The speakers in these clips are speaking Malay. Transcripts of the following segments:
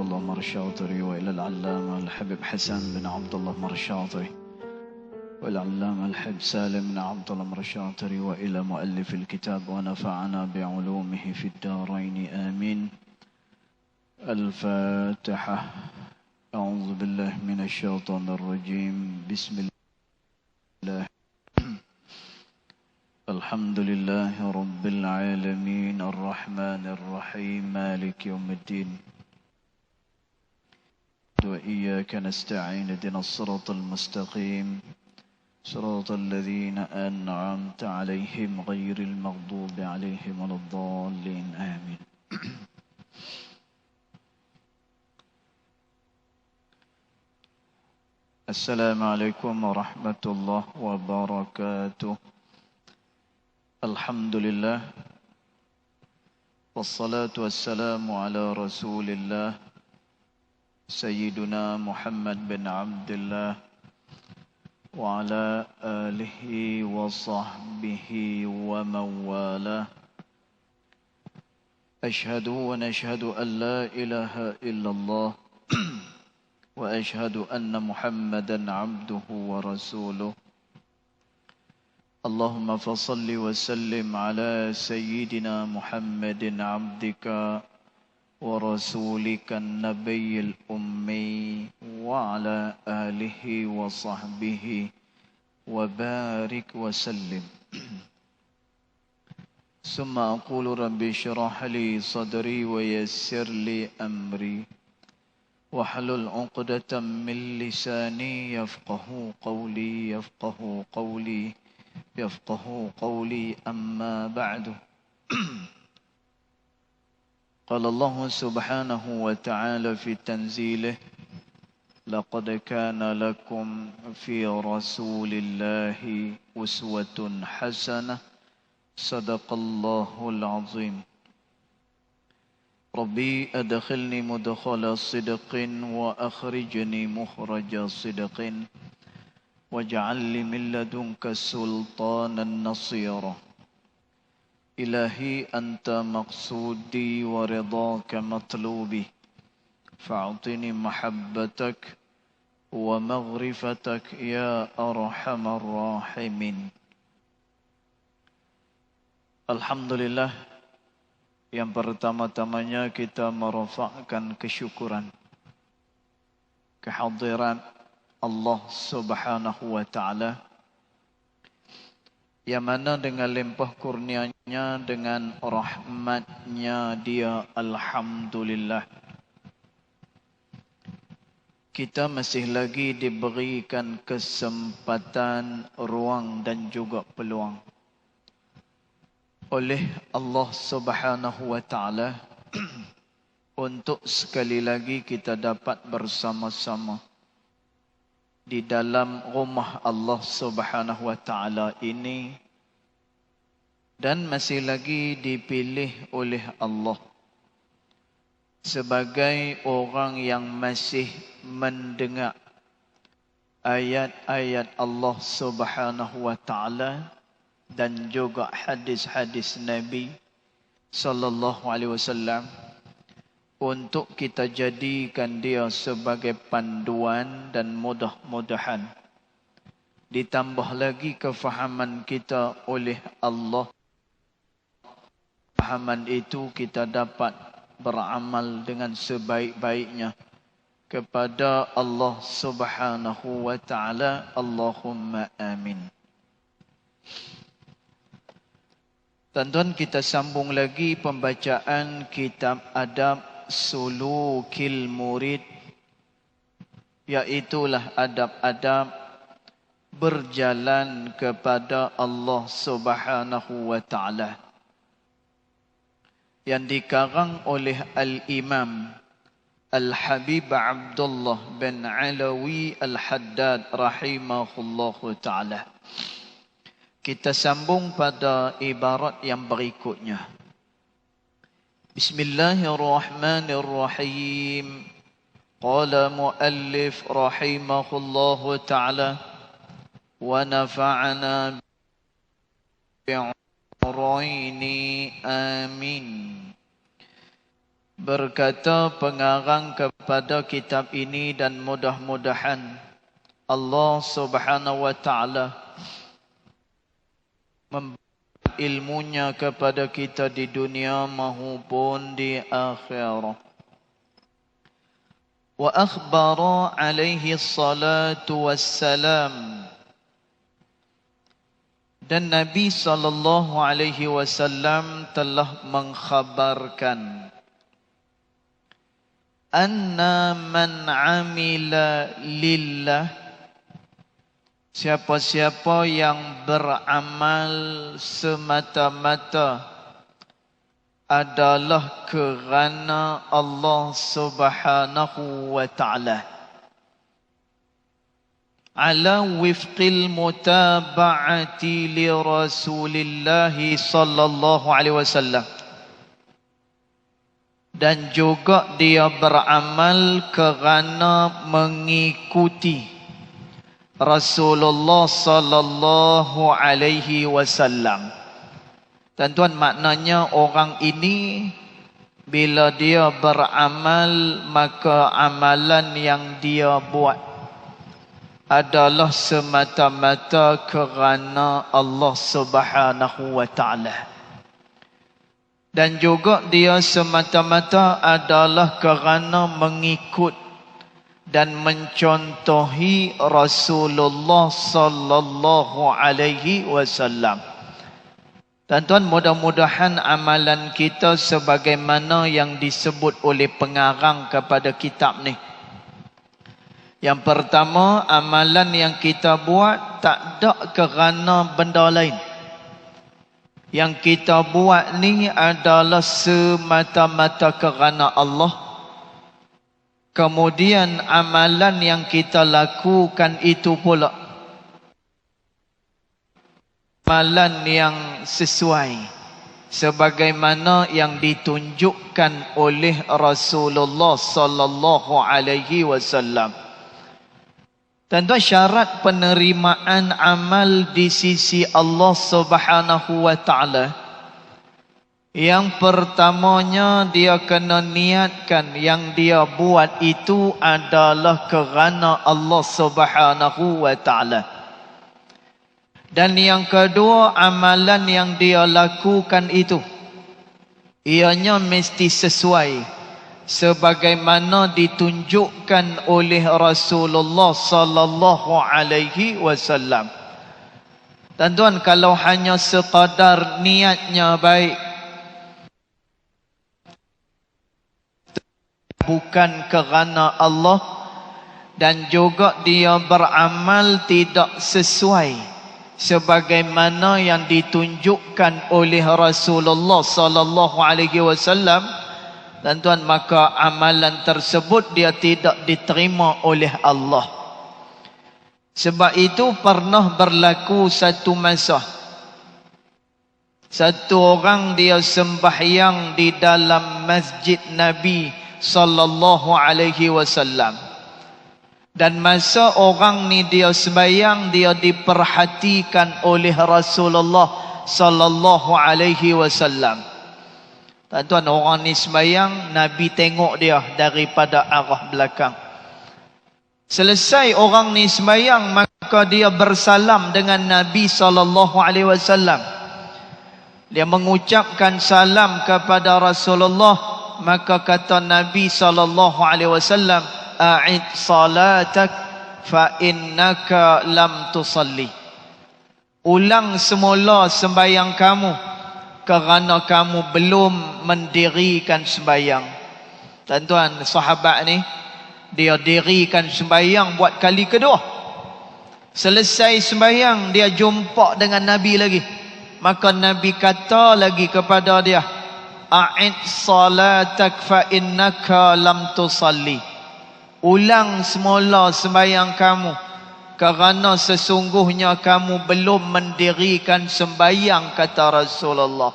الله مرشاطري وإلى العلامة الحبيب حسن بن عبد الله مرشاطري والعلامة الحبيب سالم بن عبد الله مرشاطري وإلى مؤلف الكتاب ونفعنا بعلومه في الدارين آمين. الفاتحة. أعوذ بالله من الشيطان الرجيم. بسم الله. الحمد لله رب العالمين الرحمن الرحيم مالك يوم الدين وإياك نستعين اهدنا الصراط المستقيم صراط الذين أنعمت عليهم غير المغضوب عليهم ولا الضالين آمين. السلام عليكم ورحمة الله وبركاته. Alhamdulillah wassalatu wassalamu ala rasulillah Sayyiduna Muhammad bin Abdullah wa ala alihi wa sahbihi wa mawalah. Ashhadu wa nashhadu an la ilaha illallah wa ashhadu anna Muhammadan abduhu wa rasuluh. اللهم فصل وسلم على سيدنا محمد عبدك ورسولك النبي الأمي وعلى آله وصحبه وبارك وسلم. ثم أقول ربي اشرح لي صدري ويسر لي أمري واحلل عقدة من لساني يفقه قولي أما بعد. قال الله سبحانه وتعالى في تنزيله لقد كان لكم في رسول الله أسوة حسنة صدق الله العظيم. ربي أدخلني مدخل صدق وأخرجني مخرج صدق واجعل لي من لدنك سلطانا نصيرا. إلهي أنت مقصودي ورضاك مطلوبي فاعطني محبتك ومغرفتك يا أرحم الراحمين. Alhamdulillah, yang pertama-tamanya kita merafakkan kesyukuran kehadiran Allah Subhanahu wa Ta'ala, yang mana dengan limpah kurnianya, dengan rahmatnya Dia, Alhamdulillah, kita masih lagi diberikan kesempatan, ruang dan juga peluang oleh Allah Subhanahu wa Ta'ala untuk sekali lagi kita dapat bersama-sama di dalam rumah Allah Subhanahu wa Ta'ala ini, dan masih lagi dipilih oleh Allah sebagai orang yang masih mendengar ayat-ayat Allah Subhanahu wa Ta'ala dan juga hadis-hadis Nabi sallallahu alaihi wasallam, untuk kita jadikan dia sebagai panduan, dan mudah-mudahan ditambah lagi kefahaman kita oleh Allah. Kefahaman itu kita dapat beramal dengan sebaik-baiknya kepada Allah Subhanahu wa Ta'ala. Allahumma amin. Tuan-tuan, kita sambung lagi pembacaan kitab adab Sulukil Murid, iaitulah adab-adab berjalan kepada Allah Subhanahu wa Ta'ala, yang dikarang oleh Al-Imam Al-Habib Abdullah bin Alawi Al-Haddad rahimahullahu ta'ala. Kita sambung pada ibarat yang berikutnya. Bismillahirrahmanirrahim. Qala muallif rahimahullahu ta'ala wa nafa'ana bi'uraini amin. Berkata pengarang pada kitab ini, dan mudah-mudahan Allah Subhanahu wa taala memberi ilmunya kepada kita di dunia maupun di akhirat. Wa akhbara alaihi salatu wassalam, dan Nabi sallallahu alaihi wasallam telah mengkhabarkan, anna man amila lillah, siapa-siapa yang beramal semata-mata adalah kerana Allah Subhanahu wa taala, ala wifqil mutaba'ati li Rasulillah sallallahu alaihi wasallam, dan juga dia beramal kerana mengikuti Rasulullah sallallahu alaihi wasallam. Tuan-tuan, maknanya orang ini bila dia beramal, maka amalan yang dia buat adalah semata-mata kerana Allah Subhanahu wa taala. Dan juga dia semata-mata adalah kerana mengikut dan mencontohi Rasulullah sallallahu alaihi wasallam. Tuan-tuan, mudah-mudahan amalan kita sebagaimana yang disebut oleh pengarang kepada kitab ni. Yang pertama, amalan yang kita buat tak ada kerana benda lain. Yang kita buat ni adalah semata-mata kerana Allah. Kemudian amalan yang kita lakukan itu pula amalan yang sesuai sebagaimana yang ditunjukkan oleh Rasulullah sallallahu alaihi wasallam. Tentu syarat penerimaan amal di sisi Allah Subhanahu wa taala, yang pertamanya dia kena niatkan yang dia buat itu adalah kerana Allah Subhanahu wa taala. Dan yang kedua, amalan yang dia lakukan itu ianya mesti sesuai sebagaimana ditunjukkan oleh Rasulullah sallallahu alaihi wasallam. Tuan-tuan, kalau hanya sekadar niatnya baik, bukan kerana Allah, dan juga dia beramal tidak sesuai sebagaimana yang ditunjukkan oleh Rasulullah sallallahu alaihi wasallam, tuan-tuan, maka amalan tersebut dia tidak diterima oleh Allah. Sebab itu pernah berlaku satu masa, satu orang dia sembahyang di dalam masjid Nabi sallallahu alaihi wasallam. Dan masa orang ni dia sembahyang, dia diperhatikan oleh Rasulullah sallallahu alaihi wasallam. Tuan-tuan, orang ni sembahyang, Nabi tengok dia daripada arah belakang. Selesai orang ni sembahyang, maka dia bersalam dengan Nabi sallallahu alaihi wasallam. Dia mengucapkan salam kepada Rasulullah, maka kata Nabi sallallahu alaihi wasallam, a'id salatak fa innaka lam tusalli. Ulang semula sembahyang kamu kerana kamu belum mendirikan sembahyang. Tuan-tuan, sahabat ni dia dirikan sembahyang buat kali kedua. Selesai sembahyang, dia jumpa dengan Nabi lagi. Maka Nabi kata lagi kepada dia, a'id salatak fa innaka lam tusalli. Ulang semula sembahyang kamu kerana sesungguhnya kamu belum mendirikan sembahyang, kata Rasulullah.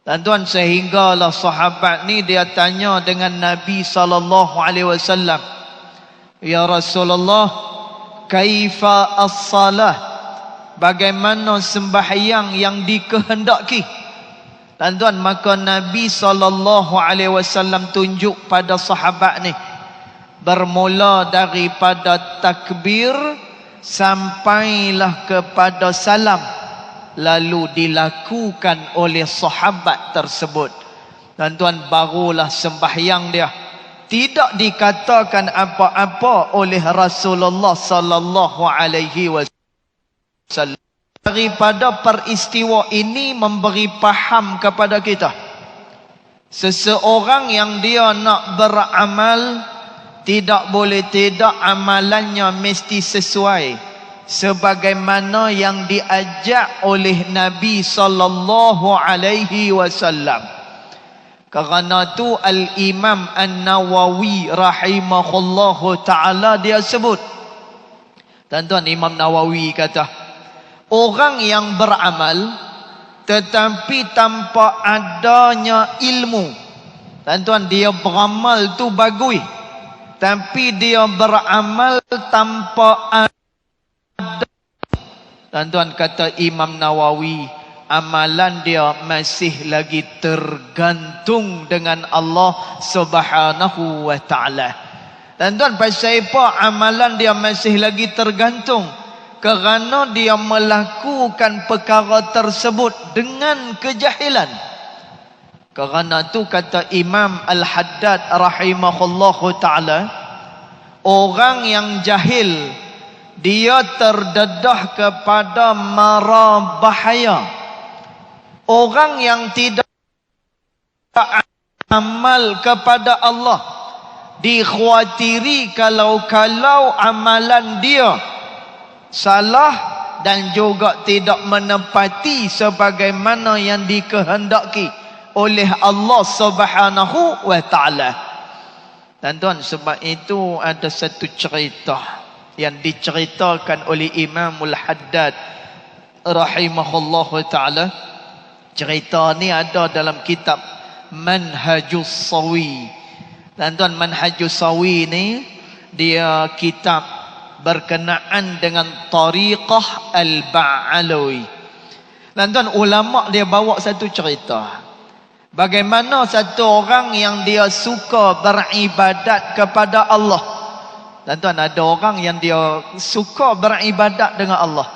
Tuan-tuan, sehinggalah sahabat ni dia tanya dengan Nabi sallallahu alaihi wasallam, ya Rasulullah, kaifa as-salah? Bagaimana sembahyang yang dikehendaki? Tuan-tuan, maka Nabi sallallahu alaihi wasallam tunjuk pada sahabat ni, bermula daripada takbir sampailah kepada salam, lalu dilakukan oleh sahabat tersebut. Tuan-tuan, barulah sembahyang dia. Tidak dikatakan apa-apa oleh Rasulullah sallallahu alaihi wasallam. Daripada peristiwa ini memberi faham kepada kita, seseorang yang dia nak beramal, tidak boleh tidak amalannya mesti sesuai sebagaimana yang diajak oleh Nabi sallallahu alaihi wasallam. Kerana tu Al-Imam An-Nawawi rahimahullahu ta'ala dia sebut. Tuan-tuan, Imam Nawawi kata, orang yang beramal tetapi tanpa adanya ilmu. Tuan-tuan, dia beramal tu bagus, tapi dia beramal tanpa ada. Tuan-tuan, kata Imam Nawawi, amalan dia masih lagi tergantung dengan Allah Subhanahu wa ta'ala. Tuan-tuan, pasal apa amalan dia masih lagi tergantung? Kerana dia melakukan perkara tersebut dengan kejahilan. Kerana tu kata Imam Al-Haddad rahimahullahu ta'ala, orang yang jahil, dia terdedah kepada mara bahaya. Orang yang tidak amal kepada Allah, dikhawatiri kalau-kalau amalan dia salah dan juga tidak menepati sebagaimana yang dikehendaki oleh Allah Subhanahu wa ta'ala. Tuan-tuan, sebab itu ada satu cerita yang diceritakan oleh Imamul Haddad rahimahullahu ta'ala. Cerita ni ada dalam kitab Manhajus Sawi. Tuan-tuan, Manhajus Sawi ni dia kitab berkenaan dengan tariqah Al-Ba'alawi. Tuan-tuan, ulama dia bawa satu cerita, bagaimana satu orang yang dia suka beribadat kepada Allah. Tuan-tuan, ada orang yang dia suka beribadat dengan Allah.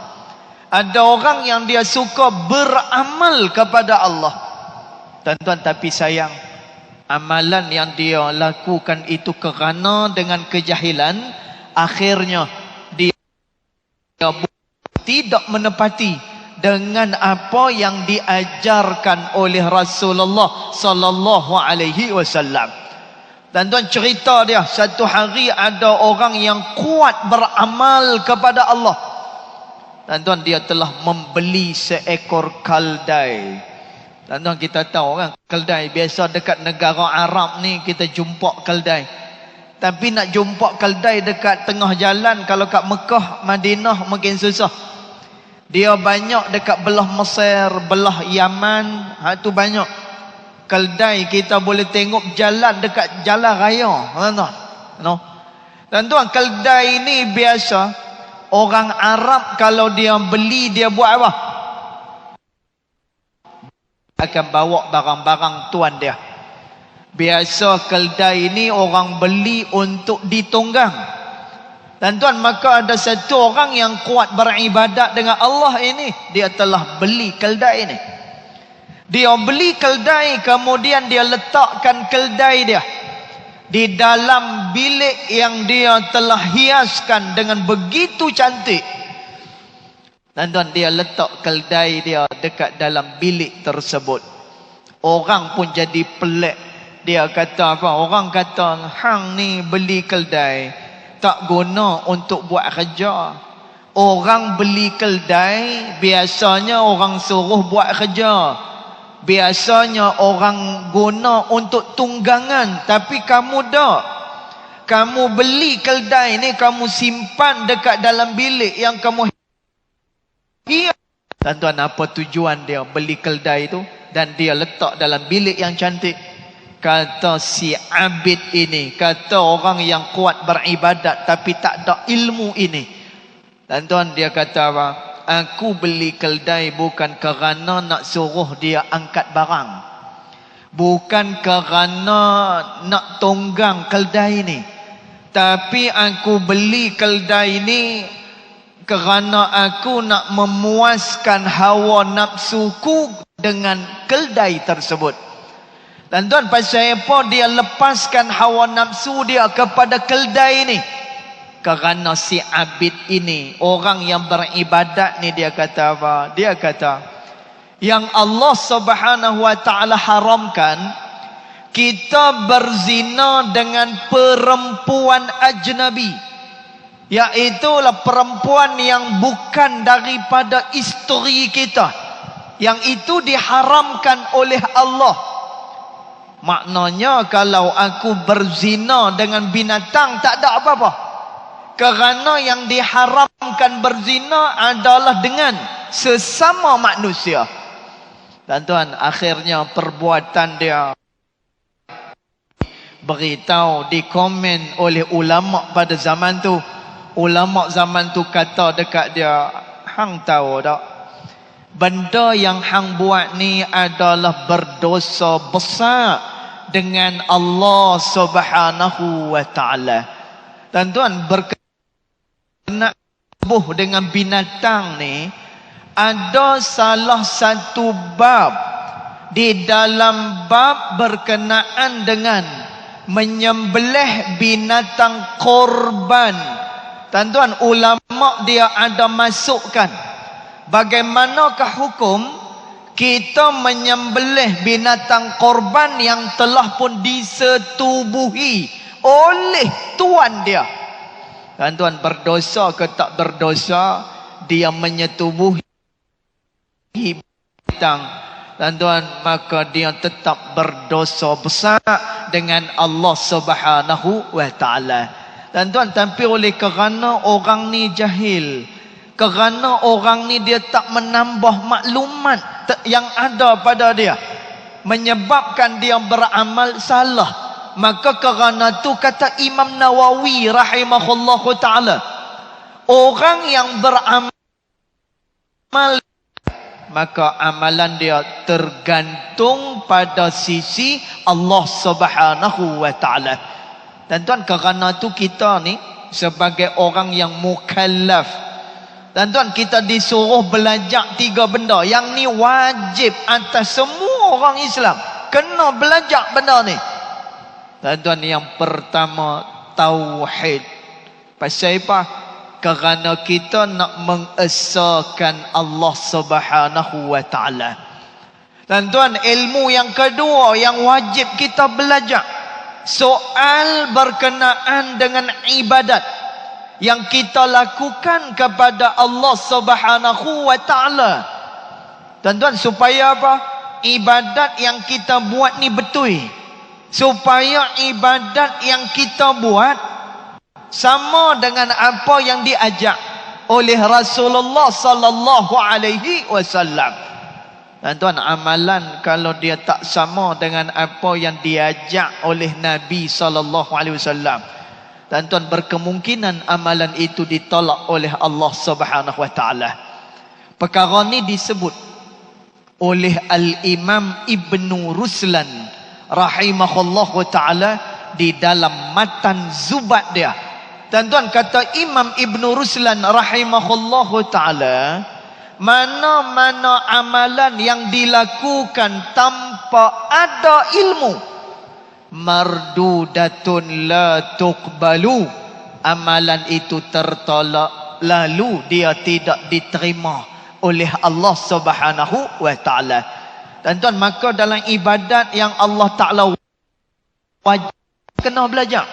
Ada orang yang dia suka beramal kepada Allah. Tuan-tuan, tapi sayang, amalan yang dia lakukan itu kerana dengan kejahilan, akhirnya dia tidak menepati dengan apa yang diajarkan oleh Rasulullah sallallahu alaihi wasallam. Tuan-tuan, cerita dia, satu hari ada orang yang kuat beramal kepada Allah. Tuan-tuan, dia telah membeli seekor keldai. Tuan-tuan, kita tahu kan, keldai biasa dekat negara Arab ni kita jumpa keldai. Tapi nak jumpa keldai dekat tengah jalan, kalau kat Mekah, Madinah mungkin susah. Dia banyak dekat belah Mesir, belah Yaman, tu banyak. Keldai kita boleh tengok jalan dekat jalan raya. Tuan-tuan, keldai ni biasa orang Arab kalau dia beli, dia buat apa? Akan bawa barang-barang tuan dia. Biasa keldai ini orang beli untuk ditunggang. Tuan-tuan, maka ada satu orang yang kuat beribadat dengan Allah ini, dia telah beli keldai ini. Dia beli keldai, kemudian dia letakkan keldai dia di dalam bilik yang dia telah hiaskan dengan begitu cantik. Tuan-tuan, dia letak keldai dia dekat dalam bilik tersebut. Orang pun jadi pelik. Dia kata apa? Orang kata, hang ni beli keldai tak guna untuk buat kerja. Orang beli keldai biasanya orang suruh buat kerja. Biasanya orang guna untuk tunggangan, tapi kamu tak. Kamu beli keldai ni, kamu simpan dekat dalam bilik yang kamu hias. Tuan-tuan, apa tujuan dia beli keldai tu dan dia letak dalam bilik yang cantik? Kata si abid ini, kata orang yang kuat beribadat tapi tak ada ilmu ini. Tuan-tuan, dia kata apa? Aku beli keldai bukan kerana nak suruh dia angkat barang, bukan kerana nak tunggang keldai ni, Tapi aku beli keldai ini kerana aku nak memuaskan hawa nafsuku dengan keldai tersebut. Dan tuan, pasal apa dia lepaskan hawa nafsu dia kepada keldai ini? Kerana si abid ini, orang yang beribadat ni, dia kata apa? Dia kata, yang Allah Subhanahu wa ta'ala haramkan, kita berzina dengan perempuan ajnabi, iaitulah perempuan yang bukan daripada isteri kita, yang itu diharamkan oleh Allah. Maknanya kalau aku berzina dengan binatang tak ada apa-apa, kerana yang diharamkan berzina adalah dengan sesama manusia. Dan tuan, akhirnya perbuatan dia beritahu, dikomen oleh ulama pada zaman tu. Ulama zaman tu kata dekat dia, hang tahu tak, benda yang hang buat ni adalah berdosa besar dengan Allah Subhanahu wa ta'ala. Dan tuan, berkenaan tubuh dengan binatang ni, ada salah satu bab di dalam bab berkenaan dengan menyembelih binatang korban. Tuan-tuan, ulama dia ada masukkan bagaimanakah hukum kita menyembelih binatang korban yang telah pun disetubuhi oleh tuan dia. Tuan-tuan, berdosa ke tak berdosa dia menyetubuhi binatang? Tuan-tuan, maka dia tetap berdosa besar dengan Allah Subhanahu wa ta'ala. Tuan-tuan, tapi oleh kerana orang ni jahil, kerana orang ni dia tak menambah maklumat yang ada pada dia, menyebabkan dia beramal salah, maka kerana tu kata Imam Nawawi rahimahullahu ta'ala, orang yang beramal maka amalan dia tergantung pada sisi Allah Subhanahu wa ta'ala. Dan tuan, kerana tu kita ni sebagai orang yang mukallaf, dan tuan, kita disuruh belajar 3 benda. Yang ni wajib atas semua orang Islam, kena belajar benda ni. Dan tuan, yang pertama tauhid. Pasal apa? Kerana kita nak mengesahkan Allah Subhanahu wa ta'ala. Dan tuan, ilmu yang kedua yang wajib kita belajar, soal berkenaan dengan ibadat yang kita lakukan kepada Allah Subhanahu wa ta'ala. Dan tuan, supaya apa? Ibadat yang kita buat ni betul, supaya ibadat yang kita buat sama dengan apa yang diajak oleh Rasulullah sallallahu alaihi wasallam. Dan tuan, amalan kalau dia tak sama dengan apa yang diajak oleh Nabi sallallahu alaihi wasallam, dan tuan, berkemungkinan amalan itu ditolak oleh Allah Subhanahu wa taala. Perkara ni disebut oleh Al-Imam Ibnu Ruslan rahimahullahu taala di dalam matan Zubat dia. Dan tuan, kata Imam Ibnu Ruslan rahimahullahu ta'ala, mana-mana amalan yang dilakukan tanpa ada ilmu, mardudatun la tuqbalu, amalan itu tertolak, lalu dia tidak diterima oleh Allah Subhanahu wa ta'ala. Dan tuan, maka dalam ibadat yang Allah Ta'ala wajib kena belajar.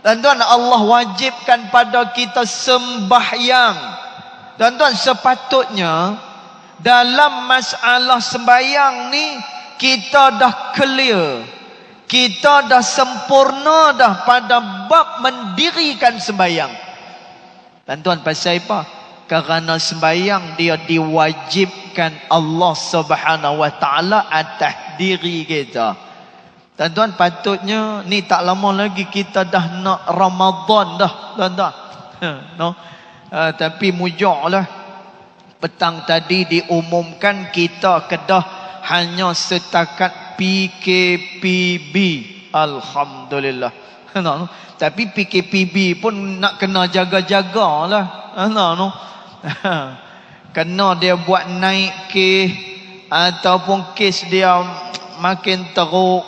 Dan tuan, Allah wajibkan pada kita sembahyang. Dan tuan, sepatutnya dalam masalah sembahyang ni kita dah clear, kita dah sempurna dah pada bab mendirikan sembahyang. Dan tuan, pasal apa? Kerana sembahyang dia diwajibkan Allah Subhanahu wa ta'ala atas diri kita. Dan tuan, patutnya ni tak lama lagi kita dah nak Ramadan dah, tuan-tuan. No? Tapi mujaklah, petang tadi diumumkan kita Kedah hanya setakat PKPB. Alhamdulillah. No. Tapi PKPB pun nak kena jaga-jagalah. No. Kena dia buat naik kes ataupun kes dia makin teruk.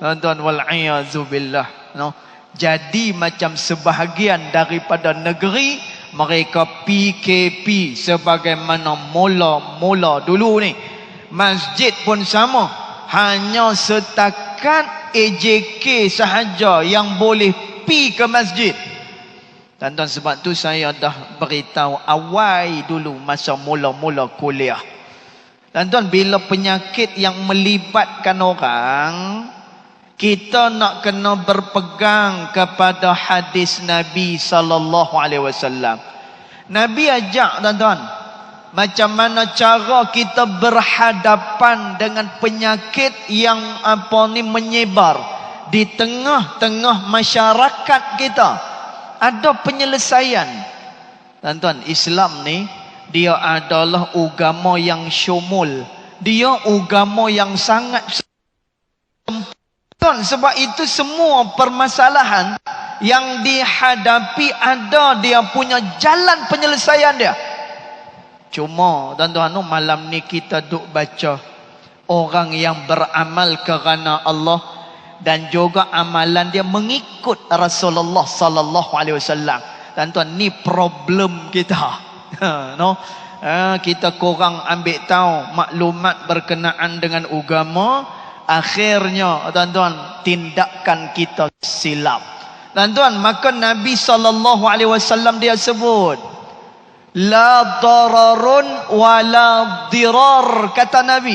Tuan wal'iyazubillah. No. Jadi macam sebahagian daripada negeri mereka PKP sebagaimana mula-mula dulu ni. Masjid pun sama, hanya setakat AJK sahaja yang boleh pi ke masjid. Tuan-tuan, sebab tu saya dah beritahu awal dulu masa mula-mula kuliah. Tuan-tuan, bila penyakit yang melibatkan orang, kita nak kena berpegang kepada hadis Nabi sallallahu alaihi wasallam. Nabi ajak, tuan-tuan, macam mana cara kita berhadapan dengan penyakit yang menyebar di tengah-tengah masyarakat kita. Ada penyelesaian. Tuan-tuan, Islam ni dia adalah agama yang syumul. Dia agama yang sangat sempurna. Sebab itu semua permasalahan yang dihadapi ada dia punya jalan penyelesaian dia. Cuma tuan-tuan, malam ni kita duk baca orang yang beramal kerana Allah dan juga amalan dia mengikut Rasulullah sallallahu alaihi wasallam. Tuan-tuan, ni problem kita. No? Kita kurang ambil tahu maklumat berkenaan dengan agama, akhirnya tuan-tuan tindakan kita silap. Tuan-tuan, maka Nabi sallallahu alaihi wasallam dia sebut la dararun wala dirar, kata Nabi.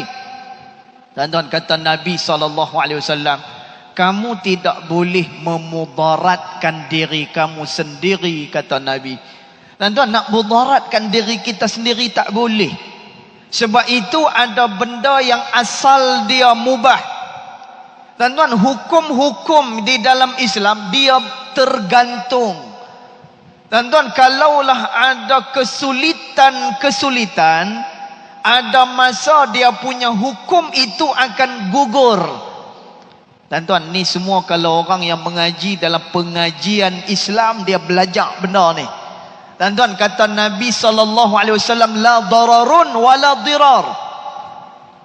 Tuan-tuan, kata Nabi sallallahu alaihi wasallam, kamu tidak boleh memudaratkan diri kamu sendiri, kata Nabi. Tuan-tuan, nak mudaratkan diri kita sendiri tak boleh. Sebab itu ada benda yang asal dia mubah. Tuan-tuan, hukum-hukum di dalam Islam dia tergantung. Tuan-tuan, kalaulah ada kesulitan-kesulitan, ada masa dia punya hukum itu akan gugur. Tuan-tuan, ni semua kalau orang yang mengaji dalam pengajian Islam, dia belajar benda ni. Tuan-tuan, kata Nabi sallallahu alaihi wasallam, la dararun wala dirar.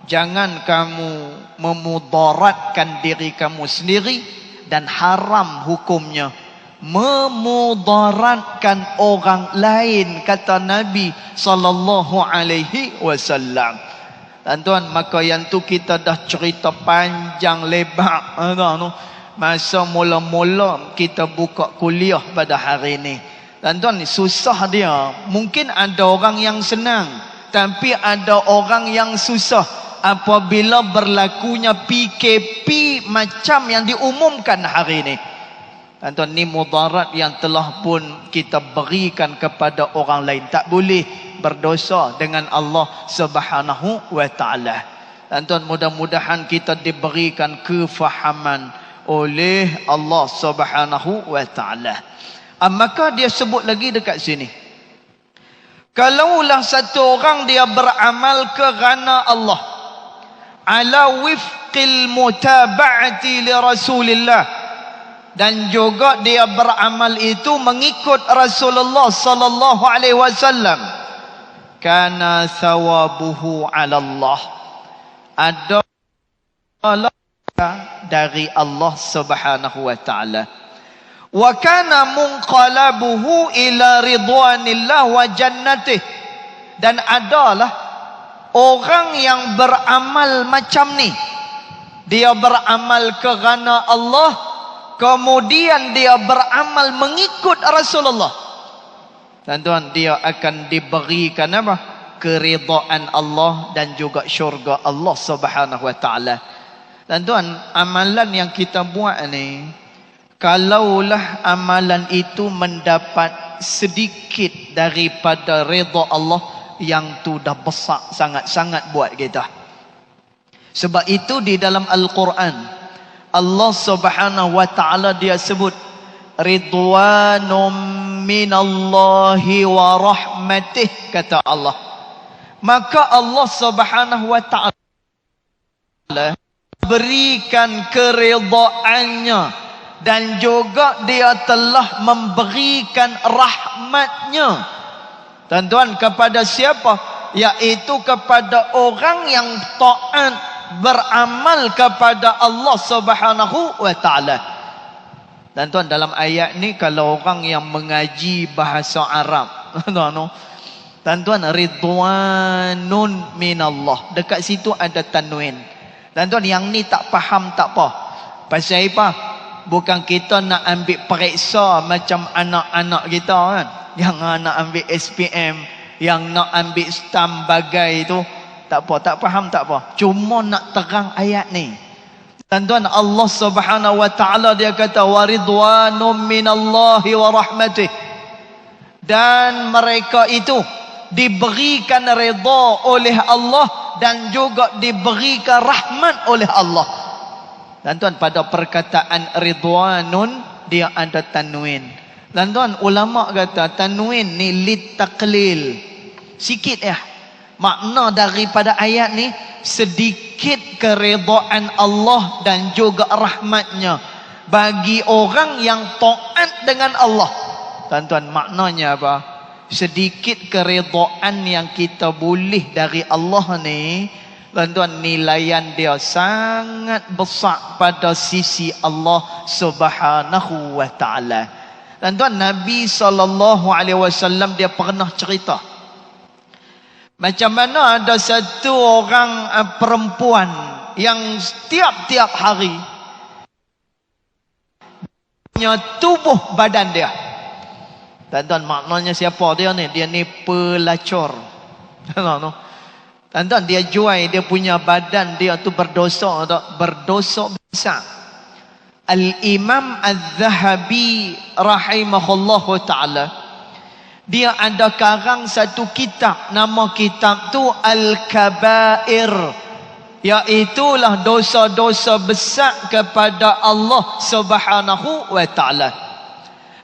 Jangan kamu memudaratkan diri kamu sendiri, dan haram hukumnya memudaratkan orang lain, kata Nabi sallallahu alaihi wasallam. Tuan-tuan, maka yang tu kita dah cerita panjang lebar masa mula-mula kita buka kuliah pada hari ni. Tuan-tuan, susah dia. Mungkin ada orang yang senang, tapi ada orang yang susah apabila berlakunya PKP macam yang diumumkan hari ini. Tuan-tuan, ni mudarat yang telah pun kita berikan kepada orang lain. Tak boleh berdosa dengan Allah Subhanahu wa taala. Tuan-tuan, mudah-mudahan kita diberikan kefahaman oleh Allah Subhanahu wa taala. Maka dia sebut lagi dekat sini, kalaulah satu orang dia beramal kerana Allah ala wifqil mutaba'ati li Rasulillah, dan juga dia beramal itu mengikut Rasulullah sallallahu alaihi wasallam, kana thawabuhu 'ala Allah, ada dari Allah Subhanahu wa taala, wa kana munqalabuhu ila ridwanillah wa jannatih, dan adalah orang yang beramal macam ni, dia beramal kerana Allah, kemudian dia beramal mengikut Rasulullah. Tuan-tuan, dia akan diberikan apa? Keridhaan Allah dan juga syurga Allah Subhanahu wa taala. Tuan-tuan, amalan yang kita buat ni, kalaulah amalan itu mendapat sedikit daripada redha Allah, yang tu dah besar sangat-sangat buat kita. Sebab itu di dalam Al-Quran Allah Subhanahu wa taala dia sebut ridwanum minallahi wa rahmatih, kata Allah. Maka Allah Subhanahu wa taala berikan keridhaannya dan juga dia telah memberikan rahmatnya. Tuan-tuan, kepada siapa? Yaitu kepada orang yang taat beramal kepada Allah Subhanahu wa taala. Tuan-tuan, dalam ayat ni kalau orang yang mengaji bahasa Arab, tuan-tuan, ridwanun minallah, dekat situ ada tanwin. Tuan-tuan, yang ni tak faham tak apa. Pasal apa? Bukan kita nak ambil periksa macam anak-anak kita kan, yang nak ambil SPM, yang nak ambil stamp bagai tu. Tak apa, tak faham tak apa. Cuma nak terang ayat ni. Tuan-tuan, Allah Subhanahu wa taala dia kata waridwanum minallahi wa rahmatih. Dan mereka itu diberikan redha oleh Allah dan juga diberikan rahmat oleh Allah. Tuan-tuan, pada perkataan ridwanun dia ada tanwin. Tuan-tuan, ulama kata tanwin ni litaqlil. Sikit ya. Makna daripada ayat ni sedikit keredaan Allah dan juga rahmatnya bagi orang yang taat dengan Allah. Tuan-tuan, maknanya apa? Sedikit keredaan yang kita boleh dari Allah ni, tuan-tuan, nilaian dia sangat besar pada sisi Allah Subhanahu wa taala. Tuan-tuan, Nabi SAW dia pernah cerita macam mana ada satu orang perempuan yang tiap-tiap hari punya tubuh badan dia. Tuan-tuan, maknanya siapa dia ni? Dia ni pelacur. Tuan-tuan, dia jual dia punya badan dia tu berdosa tak? Berdosa besar. Al-Imam Al-Zahabi rahimahullahu ta'ala, dia ada karang satu kitab, nama kitab tu Al-Kabair, iaitulah dosa-dosa besar kepada Allah Subhanahu wa taala.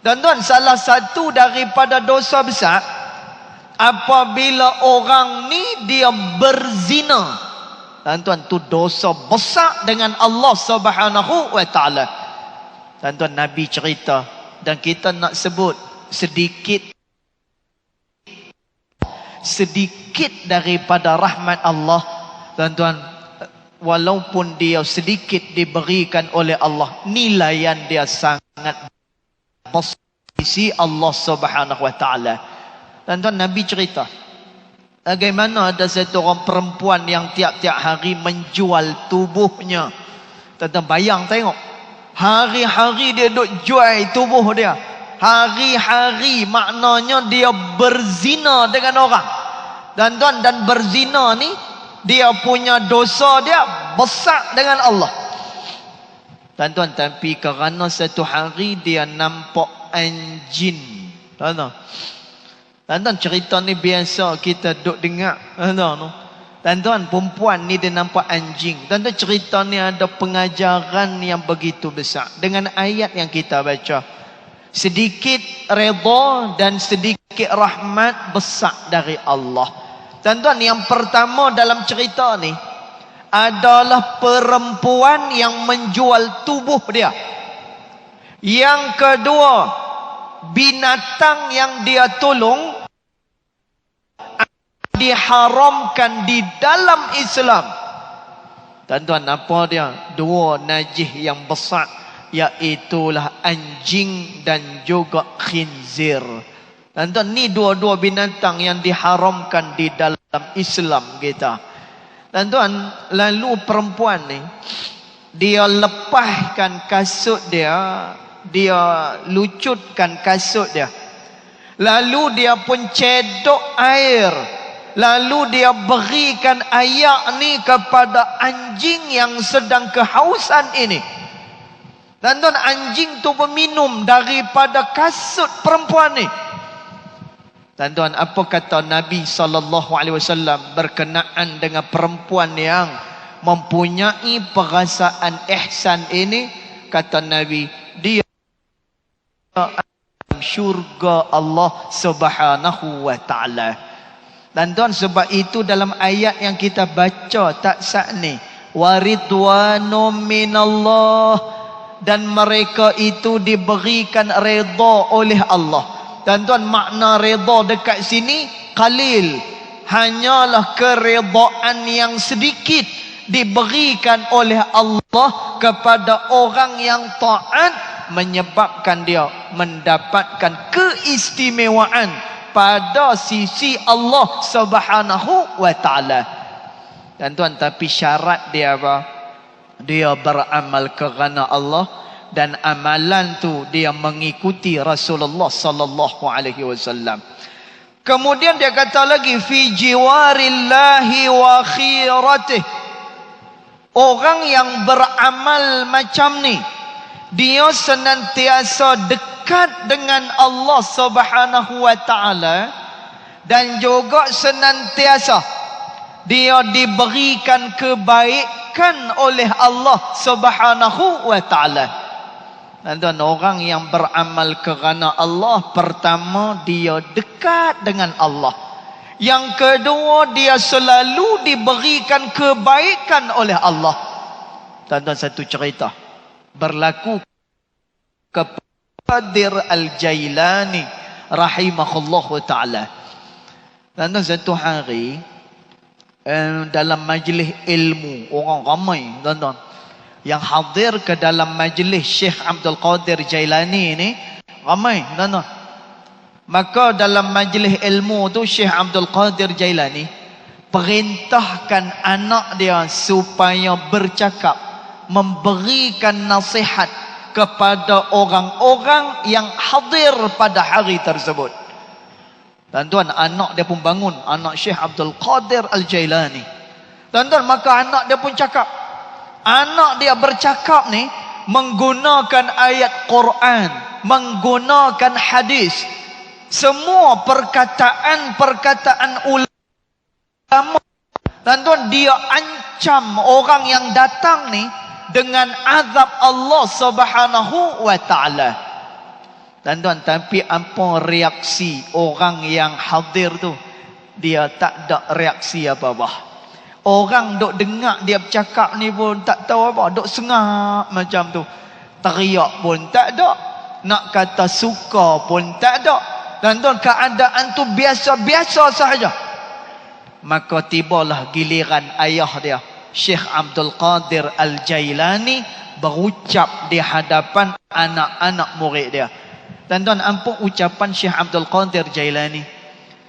Tuan-tuan, salah satu daripada dosa besar apabila orang ni dia berzina. Tuan-tuan, tu dosa besar dengan Allah Subhanahu wa taala. Tuan-tuan, Nabi cerita dan kita nak sebut sedikit daripada rahmat Allah. Tuan-tuan, walaupun dia sedikit diberikan oleh Allah, nilaian dia sangat besar sisi Allah Subhanahu wa taala. Tuan-tuan, Nabi cerita bagaimana ada satu orang perempuan yang tiap-tiap hari menjual tubuhnya. Tuan-tuan, bayang tengok, hari-hari dia duk jual tubuh dia. Hari-hari maknanya dia berzina dengan orang. Tuan-tuan, dan berzina ni dia punya dosa dia besar dengan Allah. Tuan-tuan, tapi kerana satu hari dia nampak anjing. Tuan-tuan, cerita ni biasa kita duk dengar. Tuan-tuan, perempuan ni dia nampak anjing. Tuan-tuan, cerita ni ada pengajaran yang begitu besar dengan ayat yang kita baca. Sedikit redha dan sedikit rahmat besar dari Allah. Tuan-tuan, yang pertama dalam cerita ni adalah perempuan yang menjual tubuh dia. Yang kedua, binatang yang dia tolong diharamkan di dalam Islam. Tuan-tuan, apa dia? Dua najis yang besar, iaitulah anjing dan juga khinzir. Tuan-tuan, ni dua-dua binatang yang diharamkan di dalam Islam kita. Tuan-tuan, lalu perempuan ni dia lepaskan kasut dia, dia lucutkan kasut dia, lalu dia pun cedok air, lalu dia berikan air ni kepada anjing yang sedang kehausan ini. Tuan-tuan, anjing tu meminum daripada kasut perempuan ni. Tuan-tuan, apa kata Nabi SAW berkenaan dengan perempuan yang mempunyai perasaan ihsan ini? Kata Nabi, dia dalam syurga Allah Subhanahu wa ta'ala. Tuan-tuan, sebab itu dalam ayat yang kita baca tak sat ni, waridwanum minallah, dan mereka itu diberikan redha oleh Allah. Tuan-tuan, makna redha dekat sini qalil, hanyalah keredaan yang sedikit diberikan oleh Allah kepada orang yang taat, menyebabkan dia mendapatkan keistimewaan pada sisi Allah Subhanahu wa taala. Tuan-tuan, tapi syarat dia apa? Dia beramal kerana Allah, dan amalan tu dia mengikuti Rasulullah sallallahu alaihi wasallam. Kemudian dia kata lagi fi jiwarillahi wa khiratih. Orang yang beramal macam ni, dia senantiasa dekat dengan Allah Subhanahu wa taala, dan juga senantiasa dia diberikan kebaikan oleh Allah Subhanahu wa taala. Dan orang yang beramal kerana Allah, pertama dia dekat dengan Allah. Yang kedua, dia selalu diberikan kebaikan oleh Allah. Tuan-tuan, satu cerita berlaku kepada Qadir Al-Jailani rahimahullahu ta'ala. Tuan-tuan, satu hari dalam majlis ilmu, orang ramai tuan-tuan yang hadir ke dalam majlis Syekh Abdul Qadir Jailani ini, ramai tuan-tuan. Maka dalam majlis ilmu tu, Syekh Abdul Qadir Jailani perintahkan anak dia supaya bercakap, memberikan nasihat kepada orang-orang yang hadir pada hari tersebut. Tuan-tuan, anak dia pun bangun, anak Syekh Abdul Qadir Al-Jailani. Tuan-tuan, maka anak dia pun cakap. Anak dia bercakap ni menggunakan ayat Quran, menggunakan hadis. Semua perkataan-perkataan ulama. Tuan-tuan, dia ancam orang yang datang ni dengan azab Allah Subhanahu wa taala. Tuan-tuan, tapi apa reaksi orang yang hadir tu? Dia tak ada reaksi apa-apa. Orang duk dengar dia bercakap ni pun tak tahu apa, duk sengak macam tu. Teriak pun tak ada, nak kata suka pun tak ada. Tuan-tuan, keadaan tu biasa-biasa sahaja. Maka tibalah giliran ayah dia, Syekh Abdul Qadir Al-Jailani, berucap di hadapan anak-anak murid dia. Tuan-tuan, apa ucapan Syekh Abdul Qadir Jailani?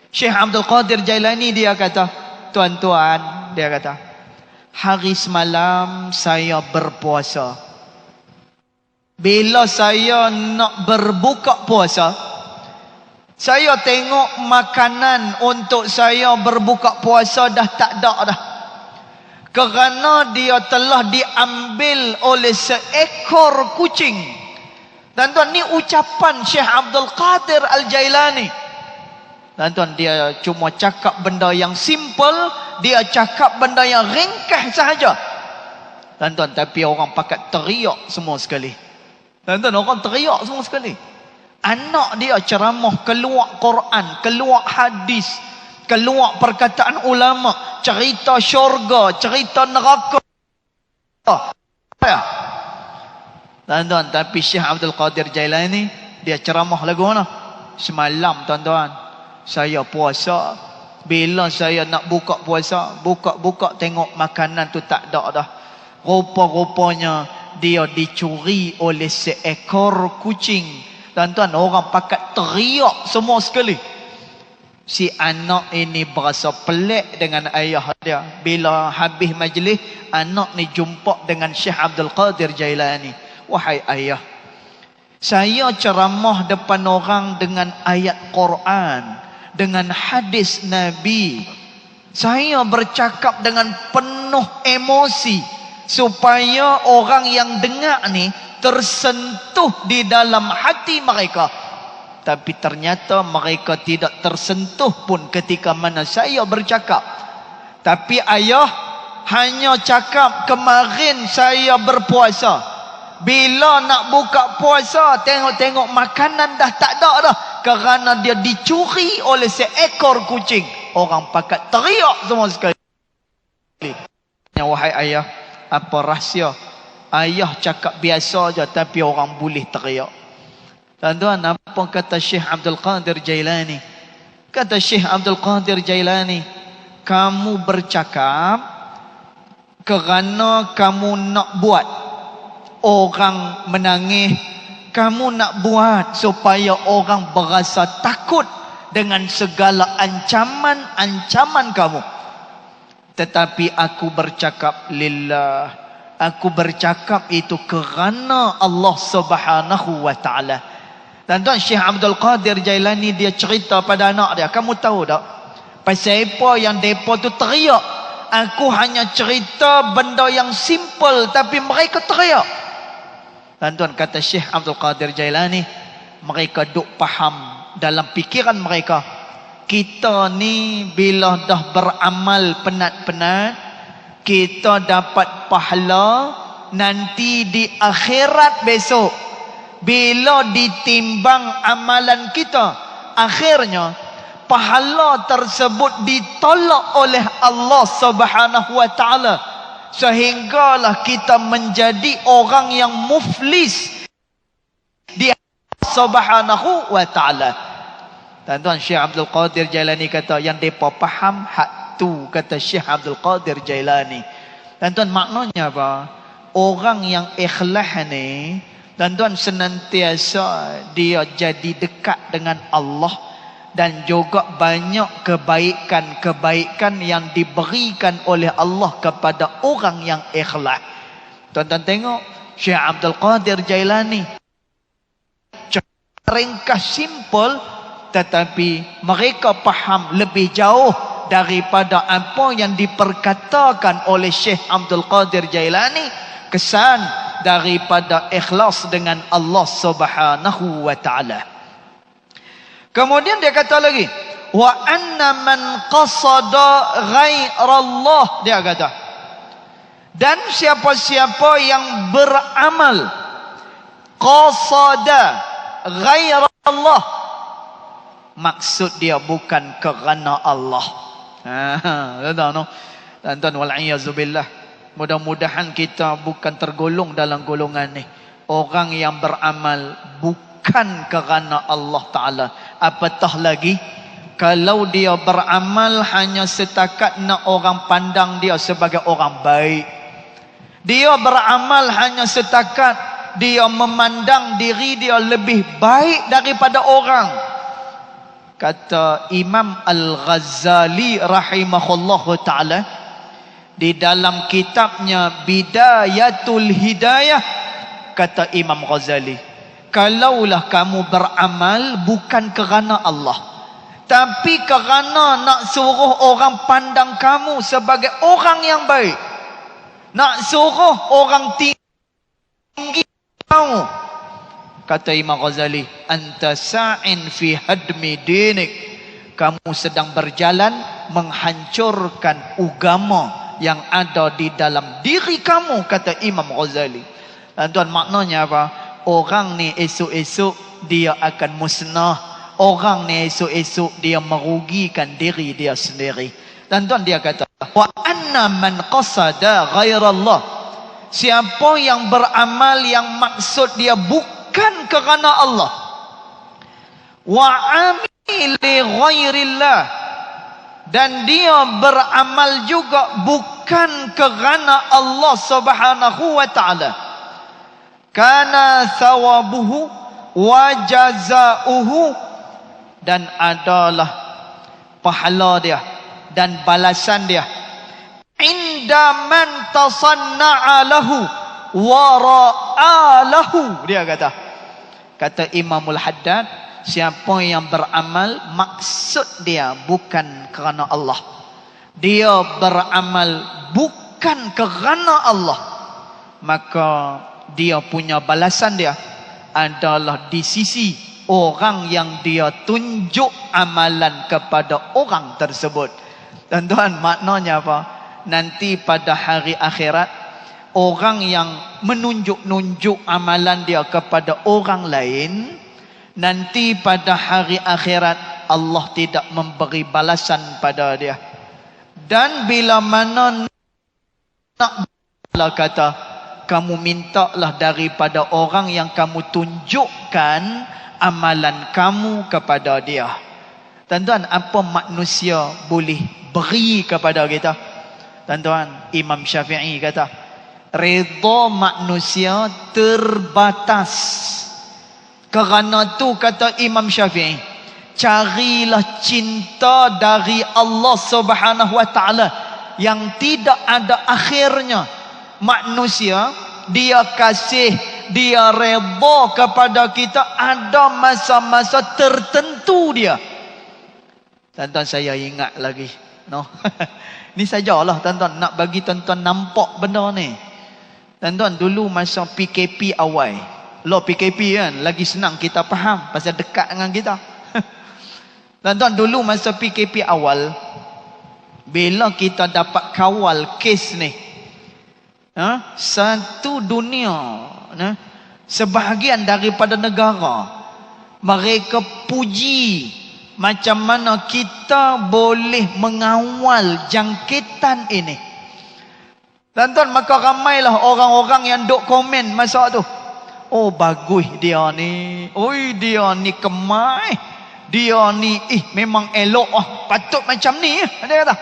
Syekh Abdul Qadir Jailani dia kata, tuan-tuan, dia kata, hari semalam saya berpuasa. Bila saya nak berbuka puasa, saya tengok makanan untuk saya berbuka puasa dah tak ada dah. Kerana dia telah diambil oleh seekor kucing. Tuan-tuan, ni ucapan Syekh Abdul Qadir Al-Jailani. Tuan-tuan, dia cuma cakap benda yang simple, dia cakap benda yang ringkas sahaja. Tuan-tuan, tapi orang pakat teriak semua sekali. Tuan-tuan, orang teriak semua sekali. Anak dia ceramah, keluar Quran, keluar hadis, keluar perkataan ulama, cerita syurga, cerita neraka. Tuan-tuan, tapi Syekh Abdul Qadir Jailani, dia ceramah lagu mana? Semalam, tuan-tuan, saya puasa. Bila saya nak buka puasa, buka-buka tengok makanan tu tak ada dah. Rupa-rupanya dia dicuri oleh seekor kucing. Tuan-tuan, orang pakat teriak semua sekali. Si anak ini berasa pelik dengan ayah dia. Bila habis majlis, anak ni jumpa dengan Syekh Abdul Qadir Jailani. Wahai ayah, saya ceramah depan orang dengan ayat Quran, dengan hadis Nabi. Saya bercakap dengan penuh emosi supaya orang yang dengar ni tersentuh di dalam hati mereka. Tapi ternyata mereka tidak tersentuh pun ketika mana saya bercakap. Tapi ayah hanya cakap kemarin saya berpuasa. Bila nak buka puasa, tengok-tengok makanan dah tak ada dah. Kerana dia dicuri oleh seekor kucing. Orang pakat teriak semua sekali. Wahai ayah, apa rahsia Ayah cakap biasa je tapi orang boleh teriak. Tuan-tuan, apa kata Syekh Abdul Qadir Jailani? Kata Syekh Abdul Qadir Jailani, kamu bercakap kerana kamu nak buat orang menangis, kamu nak buat supaya orang berasa takut dengan segala ancaman-ancaman kamu. Tetapi aku bercakap lillah, aku bercakap itu kerana Allah Subhanahu wa taala. Tuan-tuan, Syekh Abdul Qadir Jailani dia cerita pada anak dia, kamu tahu tak pasal apa yang depa tu teriak? Aku hanya cerita benda yang simple tapi mereka teriak. Tuan-tuan, kata Syekh Abdul Qadir Jailani, mereka duk faham dalam fikiran mereka, kita ni bila dah beramal penat-penat, kita dapat pahala nanti di akhirat besok. Bila ditimbang amalan kita, akhirnya pahala tersebut ditolak oleh Allah Subhanahu wa taala, sehinggalah kita menjadi orang yang muflis di Allah Subhanahu wa taala. Tuan-tuan, Syekh Abdul Qadir Jailani kata yang depa faham hak tu, kata Syekh Abdul Qadir Jailani. Tuan-tuan, maknanya apa? Orang yang ikhlas ni, tuan-tuan, senantiasa dia jadi dekat dengan Allah, dan juga banyak kebaikan-kebaikan yang diberikan oleh Allah kepada orang yang ikhlas. Tuan-tuan tengok Syekh Abdul Qadir Jailani, ringkas simple, tetapi mereka faham lebih jauh daripada apa yang diperkatakan oleh Syekh Abdul Qadir Jailani. Kesan daripada ikhlas dengan Allah Subhanahu wa taala. Kemudian dia kata lagi, wa anna man qasada ghairallah, dia kata, dan siapa-siapa yang beramal qasada ghairallah, maksud dia bukan kerana Allah. Tuan-tuan, wal'iyazubillah, mudah-mudahan kita bukan tergolong dalam golongan ni, orang yang beramal bukan kerana Allah Ta'ala. Apatah lagi kalau dia beramal hanya setakat nak orang pandang dia sebagai orang baik. Dia beramal hanya setakat dia memandang diri dia lebih baik daripada orang. Kata Imam Al-Ghazali rahimahullahu ta'ala di dalam kitabnya Bidayatul Hidayah, kata Imam Ghazali, kalaulah kamu beramal bukan kerana Allah, tapi kerana nak suruh orang pandang kamu sebagai orang yang baik, nak suruh orang tinggi kamu, kata Imam Ghazali, anta sa'in fi hadmi dinik, kamu sedang berjalan menghancurkan agama yang ada di dalam diri kamu, kata Imam Ghazali. Tuan, maknanya apa? Orang ni esok-esok dia akan musnah. Orang ni esok-esok dia merugikan diri dia sendiri. Tuan, dia kata, wa anna man qasada ghairallah, siapa yang beramal yang maksud dia bukan kerana Allah, wa amil li ghairillah, dan dia beramal juga bukan kerana Allah Subhanahu wa taala, kana thawabuhu wa jazaohu, dan adalah pahala dia dan balasan dia inda man tasanna'a lahu wa ra'alahu. Dia kata Imamul Haddad, siapa yang beramal maksud dia bukan kerana Allah, dia beramal bukan kerana Allah, maka dia punya balasan dia adalah di sisi orang yang dia tunjuk amalan kepada orang tersebut. Tuan-tuan, maknanya apa? Nanti pada hari akhirat, orang yang menunjuk-nunjuk amalan dia kepada orang lain, nanti pada hari akhirat Allah tidak memberi balasan pada dia. Dan bila mana nak kata kamu mintalah daripada orang yang kamu tunjukkan amalan kamu kepada dia. Tuan-tuan, apa manusia boleh beri kepada kita? Tuan-tuan, Imam Syafi'i kata, redha manusia terbatas. Kerana tu kata Imam Syafi'i, carilah cinta dari Allah Subhanahu wa taala yang tidak ada akhirnya. Manusia, dia kasih, dia redha kepada kita ada masa-masa tertentu dia. Tuan-tuan, saya ingat lagi, no. Ni sajalah tuan-tuan, nak bagi tuan-tuan nampak benda ni. Tuan-tuan, dulu masa PKP awal, PKP kan, lagi senang kita faham pasal dekat dengan kita. Tuan-tuan, dulu masa PKP awal, bila kita dapat kawal kes ni, satu dunia, sebahagian daripada negara, mereka puji macam mana kita boleh mengawal jangkitan ini. Tuan-tuan, maka ramailah orang-orang yang duk komen masa tu. Oh, bagus dia ni. Oi, dia ni kemai. Dia ni memang elok patut macam ni dia kata.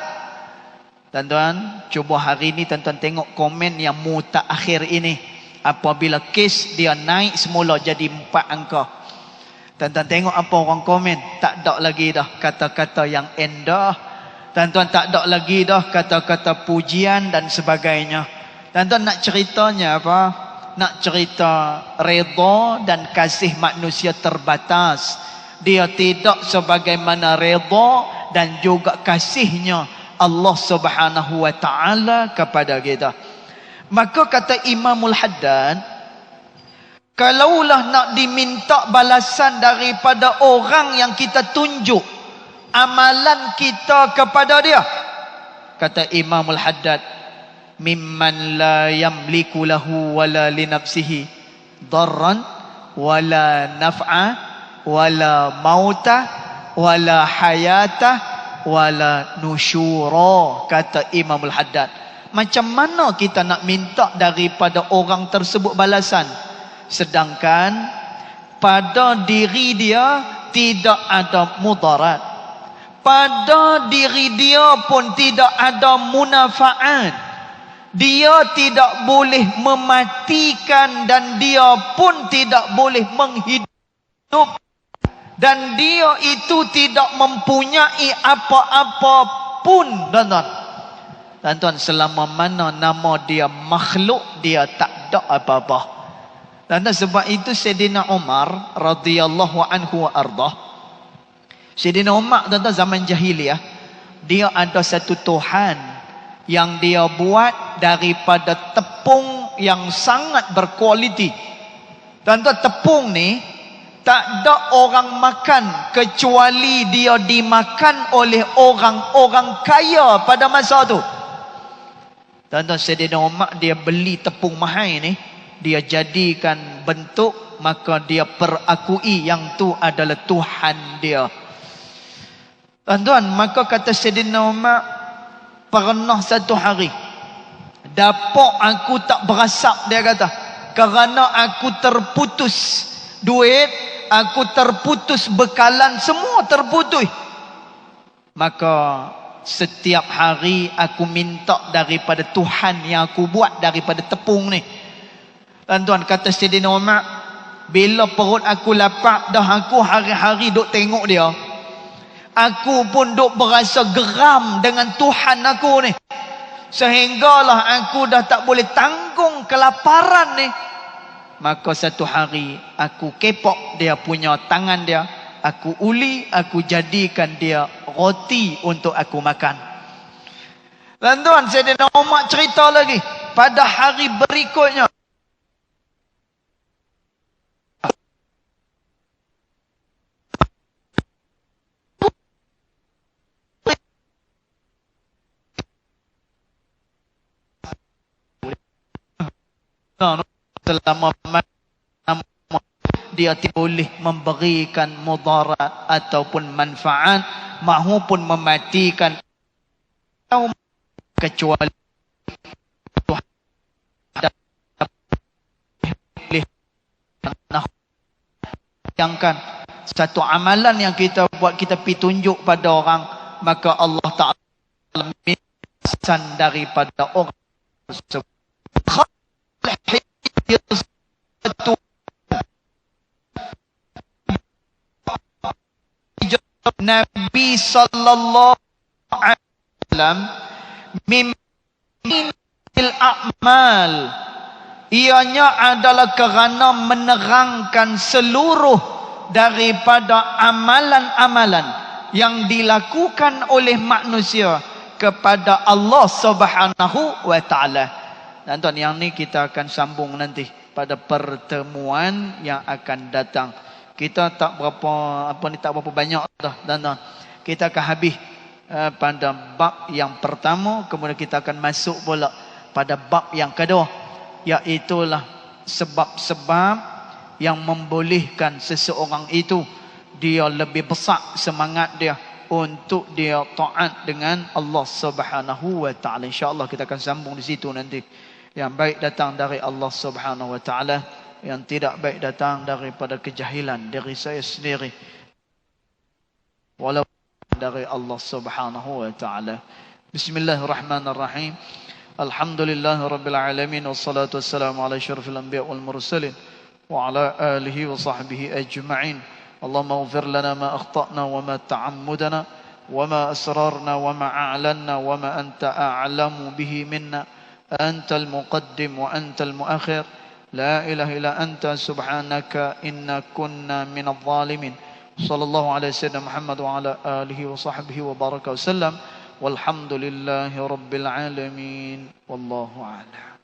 Tuan-tuan, cuba hari ni tuan-tuan tengok komen yang mutakhir ini. Apabila kes dia naik semula jadi 4 angka. Tuan-tuan tengok apa orang komen. Tak ada lagi dah kata-kata yang indah. Tuan-tuan, tak ada lagi dah kata-kata pujian dan sebagainya. Tuan-tuan, nak ceritanya apa? Nak cerita redha dan kasih manusia terbatas. Dia tidak sebagaimana redha dan juga kasihnya Allah Subhanahu wa taala kepada kita. Maka kata Imamul Haddad, kalaulah nak diminta balasan daripada orang yang kita tunjuk amalan kita kepada dia, kata Imamul Haddad, mimman la yamliku lahu wala li nafsihi darran wala naf'a wala mauta wala hayata wala nusyura, kata Imamul Haddad. Macam mana kita nak minta daripada orang tersebut balasan, sedangkan pada diri dia tidak ada mudarat, pada diri dia pun tidak ada munafaat, dia tidak boleh mematikan dan dia pun tidak boleh menghidup, dan dia itu tidak mempunyai apa-apa pun. Tuan-tuan, selama mana nama dia makhluk, dia tak ada apa-apa. Dan sebab itu Sayyidina Umar radhiyallahu anhu wa ardah, Sayyidina Umar tuan-tuan zaman jahiliyah, dia ada satu Tuhan yang dia buat daripada tepung yang sangat berkualiti. Tuan-tuan, tepung ni tak ada orang makan kecuali dia dimakan oleh orang-orang kaya pada masa tu. Tuan-tuan, Sayyidina Umar dia beli tepung mahal ni, dia jadikan bentuk, maka dia perakui yang tu adalah Tuhan dia. Tuan-tuan, maka kata Sayyidina Umar, pernah satu hari dapur aku tak berasap, dia kata, kerana aku terputus duit, aku terputus bekalan, semua terputus. Maka setiap hari aku minta daripada Tuhan yang aku buat daripada tepung ni. Tuan-tuan, kata Sayyidina Umar, bila perut aku lapar dah, aku hari-hari duk tengok dia, aku pun duk berasa geram dengan Tuhan aku ni, sehinggalah aku dah tak boleh tanggung kelaparan ni. Maka satu hari aku kepok dia punya tangan dia, aku uli, aku jadikan dia roti untuk aku makan. Tuan-tuan, Sayyidina Umar cerita lagi, pada hari berikutnya selama dia tidak boleh memberikan mudarat ataupun manfaat maupun mematikan kecuali hidangkan satu amalan yang kita buat, kita pi tunjuk pada orang, maka Allah Ta'ala mihsan daripada orang tersebut. Nabi sallallahu alaihi wasallam mimil a'mal, ianya adalah kerana menerangkan seluruh daripada amalan-amalan yang dilakukan oleh manusia kepada Allah Subhanahu wa taala. Dan tuan, yang ni kita akan sambung nanti pada pertemuan yang akan datang. Kita tak berapa banyak dah, dan kita akan habis pada bab yang pertama, kemudian kita akan masuk pula pada bab yang kedua, iaitulah sebab-sebab yang membolehkan seseorang itu dia lebih besar semangat dia untuk dia taat dengan Allah Subhanahu wa taala. Insya-Allah kita akan sambung di situ nanti. Yang baik datang dari Allah Subhanahu wa taala, yang tidak baik datang daripada kejahilan dari saya sendiri, walau dari Allah Subhanahu wa taala. Bismillahirrahmanirrahim. Alhamdulillahirabbil alamin, wassalatu wassalamu ala asyrafil anbiya wal mursalin wa ala alihi wa sahbihi ajma'in. Allahumma ighfir lana ma akhtana wa ma ta'ammudana wa ma asrarna wa ma a'lanna wa ma anta a'lamu bihi minna. Antal muqaddim wa antal muakhir. La ilaha illa anta subhanaka inna kunna minadh dhalimin. Sallallahu alaihi wasallam Muhammad wa ala alihi wa sahbihi wa baraka wasallam. Walhamdulillahi rabbil alamin. Wallahu a'lam.